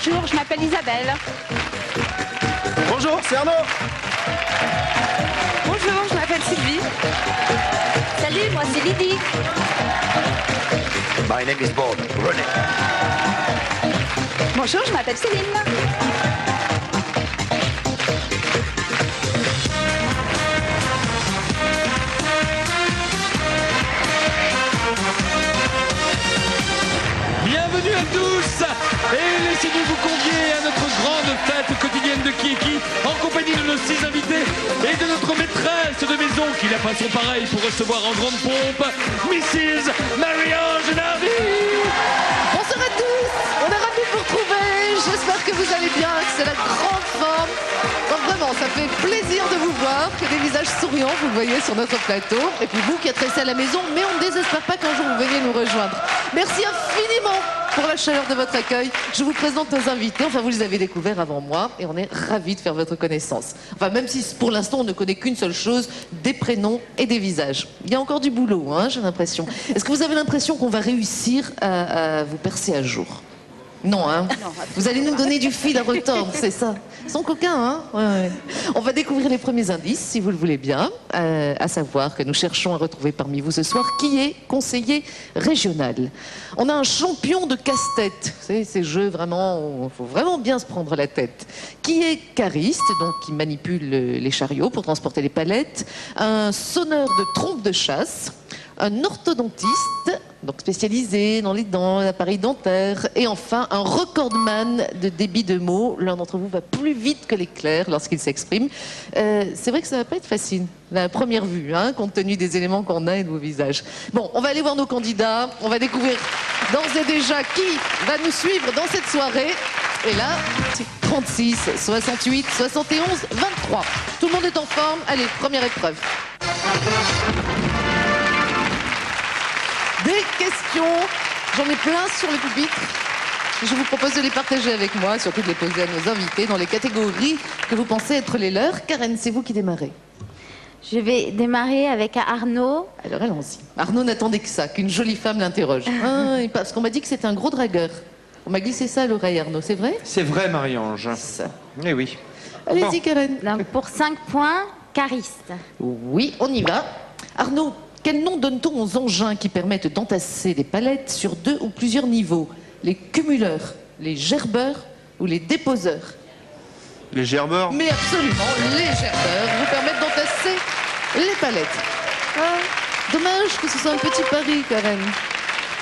Bonjour, je m'appelle Isabelle. Bonjour, c'est Arnaud. Bonjour, je m'appelle Sylvie. Salut, moi c'est Lydie. My name is Bob. René. Bonjour, je m'appelle Céline. Bienvenue à tous et laissez-nous vous convier à notre grande fête quotidienne de Qui est qui en compagnie de nos 6 invités et de notre maîtresse de maison qui n'a pas son pareil pour recevoir en grande pompe Mrs. Marie-Ange Nardi. Bonsoir à tous, on est ravis de vous retrouver, j'espère que vous allez bien, que c'est la grande forme. Donc vraiment, ça fait plaisir de vous voir, que des visages souriants, vous le voyez sur notre plateau. Et puis vous qui êtes restés à la maison, mais on ne désespère pas qu'un jour vous veniez nous rejoindre. Merci infiniment pour la chaleur de votre accueil. Je vous présente nos invités, enfin vous les avez découverts avant moi et on est ravis de faire votre connaissance. Enfin même si pour l'instant on ne connaît qu'une seule chose, des prénoms et des visages. Il y a encore du boulot, hein, j'ai l'impression. Est-ce que vous avez l'impression qu'on va réussir à vous percer à jour ? Non, hein. Vous allez nous donner du fil à retordre, c'est ça. Ils sont coquins, hein. Ouais. On va découvrir les premiers indices, si vous le voulez bien. À savoir que nous cherchons à retrouver parmi vous ce soir qui est conseiller régional. On a un champion de casse-tête. Vous savez, ces jeux vraiment, il faut vraiment bien se prendre la tête. Qui est cariste, donc qui manipule les chariots pour transporter les palettes. Un sonneur de trompe de chasse. Un orthodontiste, donc spécialisé dans les dents, l'appareil dentaire, et enfin un recordman de débit de mots. L'un d'entre vous va plus vite que l'éclair lorsqu'il s'exprime. C'est vrai que ça va pas être facile, la première vue, hein, compte tenu des éléments qu'on a et de vos visages. Bon, on va aller voir nos candidats, on va découvrir d'ores et déjà qui va nous suivre dans cette soirée. Et là, c'est 36, 68, 71, 23. Tout le monde est en forme. Allez, première épreuve. Des questions, j'en ai plein sur le pupitre. Je vous propose de les partager avec moi, surtout de les poser à nos invités dans les catégories que vous pensez être les leurs. Karen, c'est vous qui démarrez. Je vais démarrer avec Arnaud. Alors allons-y. Arnaud n'attendait que ça, qu'une jolie femme l'interroge. Ah, parce qu'on m'a dit que c'était un gros dragueur. On m'a glissé ça à l'oreille, Arnaud, c'est vrai? C'est vrai, Marie-Ange. Eh oui. Allez-y, Bon. Karen. Donc pour 5 points, Cariste. Oui, on y va. Arnaud, quel nom donne-t-on aux engins qui permettent d'entasser des palettes sur 2 ou plusieurs niveaux? Les cumuleurs, les gerbeurs ou les déposeurs? Les gerbeurs. Mais absolument, les gerbeurs vous permettent d'entasser les palettes. Ah, dommage que ce soit un petit pari, Karen.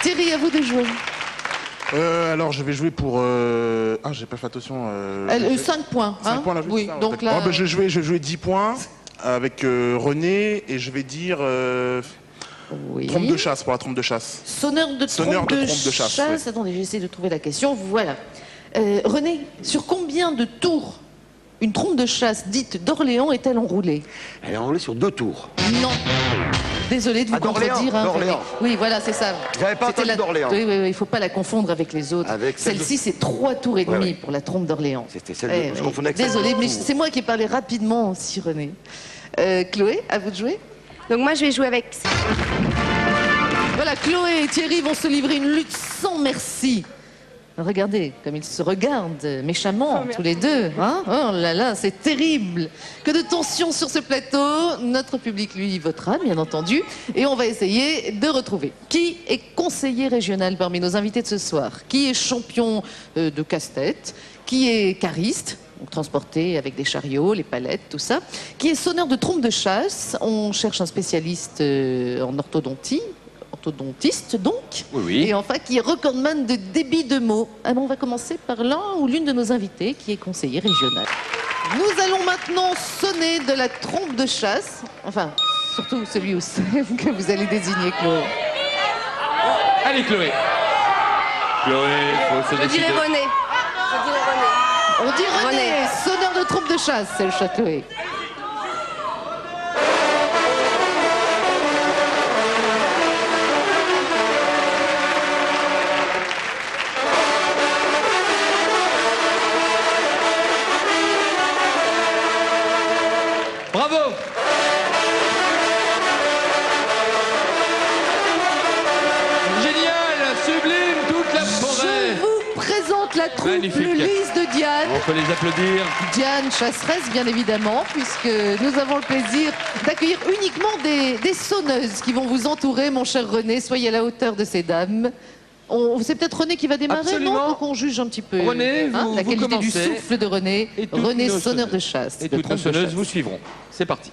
Thierry, à vous de jouer. Alors je vais jouer pour... Ah, j'ai pas fait attention. 5 points. 5 hein points là, oui, ça, donc d'accord. là... Ah, bah, je vais jouer 10 points avec René et je vais dire... oui. Trompe de chasse pour la trompe de chasse. Sonneur de trompe de chasse. Oui. Attendez, j'essaie de trouver la question. Voilà. René, sur combien de tours une trompe de chasse dite d'Orléans est-elle enroulée? Elle est enroulée sur 2 tours. Non. Désolée de vous d'Orléans, contredire. Hein, d'Orléans. René. Oui, voilà, c'est ça. J'avais pas C'était entendu d'Orléans. Oui, il ne faut pas la confondre avec les autres. Avec celle Celle-ci, c'est 3 tours et demi Ouais, ouais. pour la trompe d'Orléans. C'était celle de... Je confondais avec celle de Désolée, mais Tours. c'est moi qui ai parlé rapidement aussi, René. Chloé, à vous de jouer. Donc moi je vais jouer avec... Voilà, Chloé et Thierry vont se livrer une lutte sans merci. Regardez, comme ils se regardent méchamment, tous les deux. Hein, oh là là, c'est terrible. Que de tension sur ce plateau. Notre public, lui, votera, bien entendu. Et on va essayer de retrouver qui est conseiller régional parmi nos invités de ce soir. Qui est champion de casse-tête. Qui est cariste, donc transporté avec des chariots, les palettes, tout ça. Qui est sonneur de trompe de chasse. On cherche un spécialiste en orthodontiste donc. Oui, oui. Et enfin, qui est recordman de débit de mots. Ah bon, on va commencer par l'un ou l'une de nos invités, qui est conseiller régional. Nous allons maintenant sonner de la trompe de chasse. Enfin, surtout celui que vous allez désigner, Chloé. Allez Chloé. Chloé, faut se décider. René. On dit René, sonneur de trompe de chasse, c'est le Châtelet. Bravo. Génial, sublime toute la forêt. Je vous présente présente la troupe Magnifique. Le Lys de Diane. On peut les applaudir. Diane chasseresse, bien évidemment, puisque nous avons le plaisir d'accueillir uniquement des sonneuses qui vont vous entourer, mon cher René. Soyez à la hauteur de ces dames. C'est peut-être René qui va démarrer, Absolument. non? Pour qu'on juge un petit peu René, vous la qualité du commencez. souffle de René. Et toutes René, nos sonneur sonneuses. de chasse. Et de toutes nos trompe de sonneuses chasse. vous suivront. C'est parti.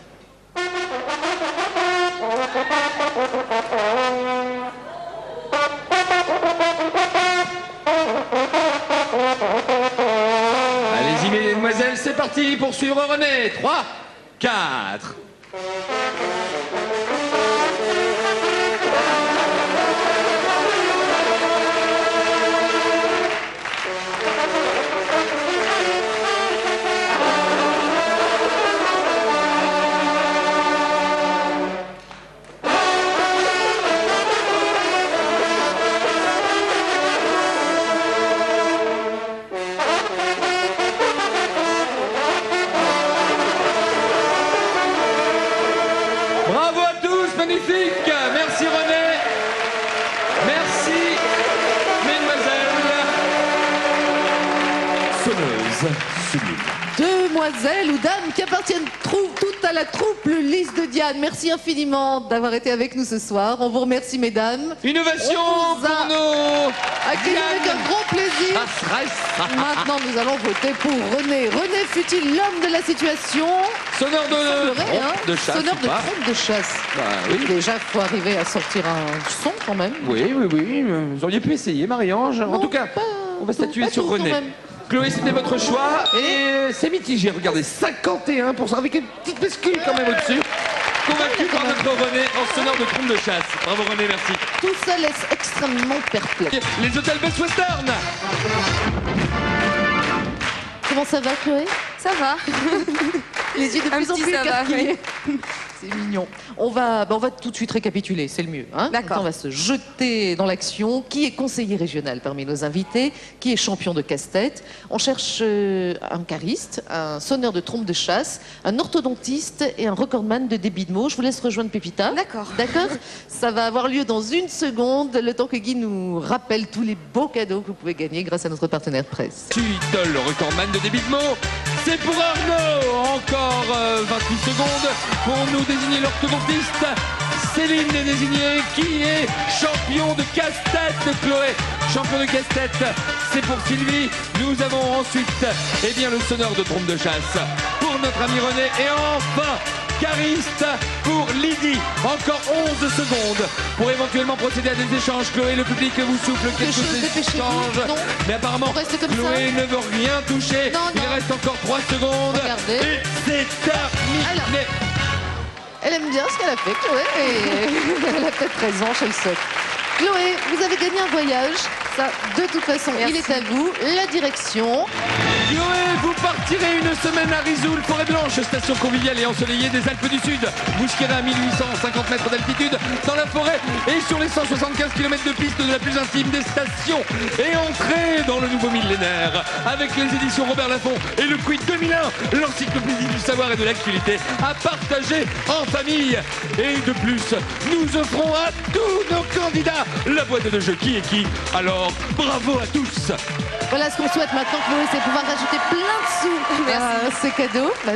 Allez-y, mesdemoiselles, c'est parti pour suivre René. 3, 4. Bravo à tous, magnifique. Merci René. Merci, mesdemoiselles. Sonneuses sublimes. Demoiselles ou dames qui appartiennent toutes à la troupe Le Lys de Diane. Merci infiniment d'avoir été avec nous ce soir. On vous remercie, mesdames. Innovation On vous a pour nos... accueillis avec un grand plaisir. Maintenant, nous allons voter pour René. René fut-il l'homme de la situation? Sonneur de... Semblerait, hein. de chasse Sonneur ou de pas. trompe de chasse. Bah oui. Déjà, il faut arriver à sortir un son quand même. Oui. Vous auriez pu essayer, Marie-Ange. En Non, tout cas, pas- on va statuer pas sur tout, René. quand même. Chloé, c'était votre choix. Et c'est mitigé. Regardez, 51%, avec une petite bascule quand même au-dessus. Convaincu par notre René en sonneur de trompe de chasse. Bravo René, merci. Tout ça laisse extrêmement perplexe. Les hôtels Best Western. Comment ça va, Chloé? Ça va. Les yeux de Un plus en petit plus ça va, écarquillés. C'est mignon. On va tout de suite récapituler, c'est le mieux. Hein. D'accord. On va se jeter dans l'action. Qui est conseiller régional parmi nos invités? Qui est champion de casse-tête? On cherche un cariste, un sonneur de trompe de chasse, un orthodontiste et un recordman de débit de mots. Je vous laisse rejoindre Pépita. D'accord. D'accord. Ça va avoir lieu dans une seconde, le temps que Guy nous rappelle tous les beaux cadeaux que vous pouvez gagner grâce à notre partenaire presse. Tu idoles le recordman de débit de mots. C'est pour Arnaud. Encore 28 secondes pour nous désigner l'orthodontiste. Céline est désignée, qui est champion de casse-tête. Chloé, champion de casse-tête, c'est pour Sylvie. Nous avons ensuite le sonneur de trompe de chasse pour notre ami René. Et enfin, cariste pour Lydie. Encore 11 secondes pour éventuellement procéder à des échanges. Chloé, le public vous souffle quelques chose, dépêchez-vous. échanges. Non. Mais apparemment, On reste comme Chloé ça. ne veut rien toucher. Non, Il non. reste encore 3 secondes. Regardez. Et c'est terminé. Alors. Elle aime bien ce qu'elle a fait, Chloé, et elle a peut-être raison, je le souhaite. Chloé, vous avez gagné un voyage. Ça, de toute façon, Merci. il est à vous. La direction. Chloé, vous partirez une semaine à Risoul, Forêt Blanche, station conviviale et ensoleillée des Alpes du Sud. Vous skierez à 1850 mètres d'altitude dans la forêt et sur les 175 km de piste de la plus intime des stations. Et entrez dans le nouveau millénaire avec les éditions Robert Laffont et le Quiz 2001, l'encyclopédie du savoir et de l'actualité à partager en famille. Et de plus, nous offrons à tous nos candidats la boîte de jeu Qui est qui. Alors, bravo à tous. Voilà ce qu'on souhaite maintenant, Chloé, c'est pouvoir rajouter plein de sous à ces cadeaux. Bah,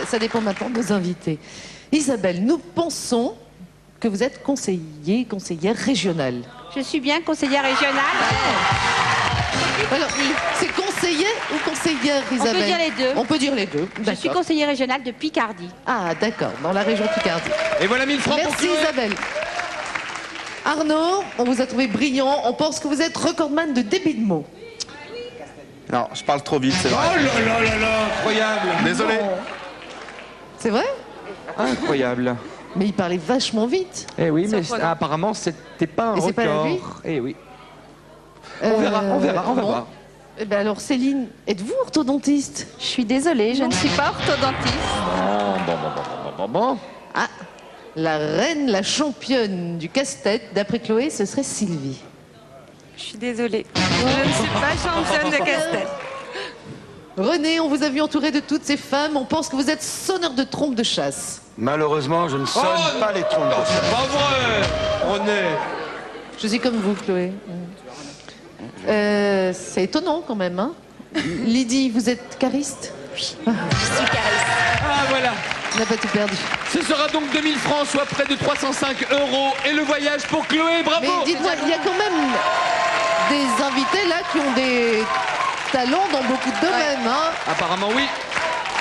ça dépend maintenant de nos invités. Isabelle, nous pensons que vous êtes conseillère régionale. Je suis bien conseillère régionale. Alors, c'est conseiller ou conseillère, Isabelle? peut dire les deux. On peut dire les deux. Je suis D'accord. conseillère régionale de Picardie. Ah, d'accord, dans la région Picardie. Et voilà 1000 francs pour Merci Chloé. Isabelle. Arnaud, on vous a trouvé brillant. On pense que vous êtes recordman de débit de mots. Non, je parle trop vite, c'est vrai. Oh là là là là, incroyable. Désolé. C'est vrai? Incroyable. Mais il parlait vachement vite. Eh oui, mais Surprenant. apparemment, c'était pas un Et c'est pas record. lui Eh oui. On verra, on va bon. voir. Eh ben alors Céline, êtes-vous orthodontiste? Je suis désolée, je ne suis pas orthodontiste. Bon. Ah, la reine, la championne du casse-tête, d'après Chloé, ce serait Sylvie. Je suis désolée. Je ne suis pas championne de casse-tête. René, on vous a vu entouré de toutes ces femmes. On pense que vous êtes sonneur de trompe de chasse. Malheureusement, je ne sonne Oh, pas les trompes de chasse. Pas vrai, René. Je suis comme vous, Chloé. C'est étonnant quand même. Hein. Lydie, vous êtes cariste? Je suis cariste. Ah voilà. On n'a pas tout perdu. Ce sera donc 2000 francs, soit près de 305 € et le voyage pour Chloé, bravo. Mais dites-moi, il y a quand même des invités là qui ont des talents dans beaucoup de domaines. Hein. Apparemment oui.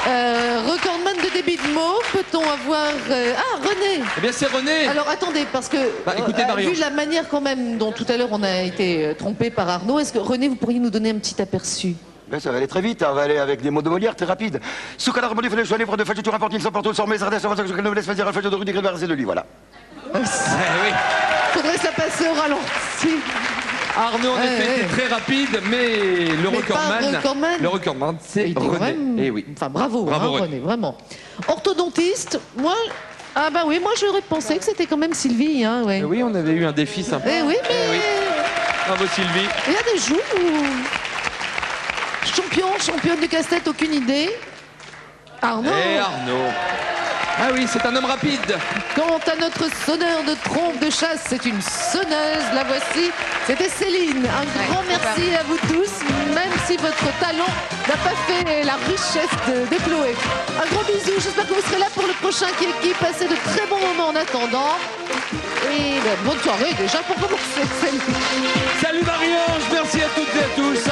Recordman de débit de mots, peut-on avoir... Ah, René. Eh bien c'est René. Alors attendez, parce que écoutez, Marion. vu la manière quand même dont tout à l'heure on a été trompé par Arnaud, est-ce que René, vous pourriez nous donner un petit aperçu? Ben, ça va aller très vite, on va aller avec des mots de Molière très rapides. Sous cadre de les livres de feuilles, tu rapportes, ils sont partout, sur mes ardèches, avant que je ne me laisse pas dire un feuille de rue, des et de lui, voilà. Oui. Faudrait se la passer au ralenti. Arnaud en effet était très rapide, mais le recordman, c'est René. Eh oui. Enfin bravo, Bravo, hein, René, vraiment. Orthodontiste, moi... Ah bah oui, moi j'aurais pensé que c'était quand même Sylvie. Hein, ouais. Oui, on avait eu un défi sympa. Eh oui, mais... Eh oui. Bravo Sylvie. Il y a des jours où... Championne de casse-tête, aucune idée. Arnaud. Et Arnaud. Ah oui, c'est un homme rapide. Quant à notre sonneur de trompe de chasse, c'est une sonneuse. La voici. C'était Céline. Un grand merci à vous tous, même si votre talent n'a pas fait la richesse de Chloé. Un gros bisou. J'espère que vous serez là pour le prochain Qui. Passez de très bons moments en attendant. Et bonne soirée déjà pour commencer. Salut Marie-Ange, merci à toutes et à tous.